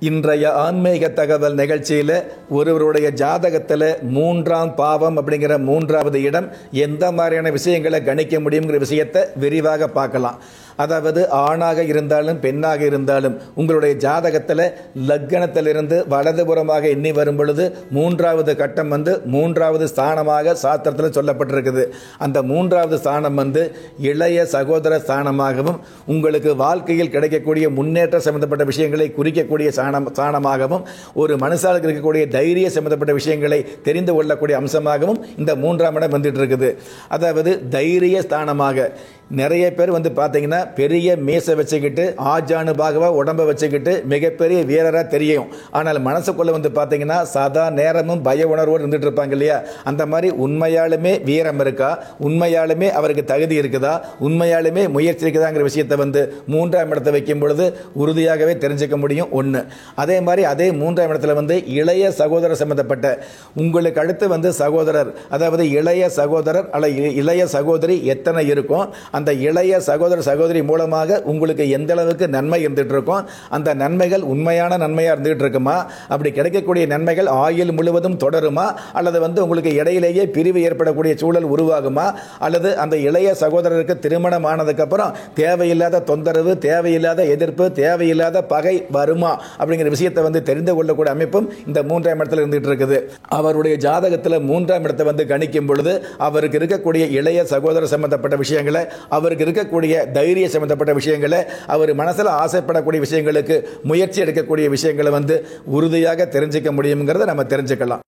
இன்றைய ஆன்மீக தகவல் நிகழ்ச்சியில் ஒருவருடைய ஜாதகத்தில் 3ஆம் பாவம் அப்படிங்கிற 3வது இடம் எந்த மாதிரியான விஷயங்களை கணிக்க முடியுங்கிற விஷயத்தை விரிவாக பார்க்கலாம். அதாவது ஆணாக இருந்தாலும் பெண்ணாக இருந்தாலும் உங்களுடைய ஜாதகத்தில் லக்னத்திலிருந்து வலதுபுறமாக எண்ணி வரும் பொழுது 3வது கட்டம் 3வது ஸ்தானமாக சாஸ்திரத்தில் சொல்லப்பட்டிருக்குது. அந்த 3வது ஸ்தானம் இளைய சகோதர ஸ்தானமாகவும் உங்களுக்கு வாழ்க்கையில் கிடைக்கக்கூடிய முன்னேற்ற சம்பந்தப்பட்ட விஷயங்களை குறிக்கக்கூடிய ஸ்தானமாகவும் ஒரு மனுஷாளுக்கு இருக்கக்கூடிய தைரிய சம்பந்தப்பட்ட விஷயங்களை தெரிந்து கொள்ளக்கூடிய அம்சமாகவும் இந்த 3ஆம் இடம் வந்துட்டு இருக்குது. அதாவது தைரிய ஸ்தானமாக நிறைய பேர் பார்த்தீங்கன்னா பெரிய மீசை வச்சுக்கிட்டு ஆஜானு பாகவா உடம்பை வச்சுக்கிட்டு மிகப்பெரிய வீரராக தெரியும். ஆனால் மனசுக்குள்ள பார்த்தீங்கன்னா சதா நேரமும் பய உணர்வோடு இருந்துட்டு இருப்பாங்க இல்லையா? அந்த மாதிரி உண்மையாலுமே வீரம் இருக்கா, உண்மையாலுமே அவருக்கு தகுதி இருக்குதா, உண்மையாலுமே முயற்சி இருக்குதாங்கிற விஷயத்தை 3ஆம் இடத்தை வைக்கும் பொழுது உறுதியாகவே தெரிஞ்சுக்க முடியும். ஒன்று. அதே மாதிரி அதே 3ஆம் இடத்துல இளைய சகோதரர் சம்பந்தப்பட்ட உங்களுக்கு அடுத்து சகோதரர், அதாவது இளைய சகோதரர் அல்ல இளைய சகோதரி எத்தனை இருக்கும், அந்த இளைய சகோதர சகோதரி மூலமாக உங்களுக்கு எந்த அளவுக்கு நன்மை இருந்துட்டு இருக்கும், அந்த நன்மைகள் உண்மையான நன்மையா இருந்துட்டு இருக்குமா, அப்படி கிடைக்கக்கூடிய நன்மைகள் ஆயுள் முழுவதும் தொடருமா, அல்லது உங்களுக்கு இடையிலேயே பிரிவு ஏற்படக்கூடிய சூழல் உருவாகுமா, அல்லது அந்த இளைய சகோதரருக்கு திருமணம் ஆனதுக்கு அப்புறம் தேவையில்லாத தொந்தரவு, தேவையில்லாத எதிர்ப்பு, தேவையில்லாத பகை வருமா அப்படிங்கிற விஷயத்தை தெரிந்து கொள்ளக்கூடிய அமைப்பும் இந்த 3ஆம் இடத்துல இருந்துட்டு இருக்குது. அவருடைய ஜாதகத்தில் 3ஆம் இடத்தை கணிக்கும் பொழுது அவருக்கு இருக்கக்கூடிய இளைய சகோதர சம்பந்தப்பட்ட விஷயங்களை, அவருக்கு இருக்கக்கூடிய தைரிய சம்பந்தப்பட்ட விஷயங்களை, அவர் மனசில் ஆசைப்படக்கூடிய விஷயங்களுக்கு முயற்சி எடுக்கக்கூடிய விஷயங்களை உறுதியாக தெரிஞ்சுக்க முடியுங்கிறத நம்ம தெரிஞ்சுக்கலாம்.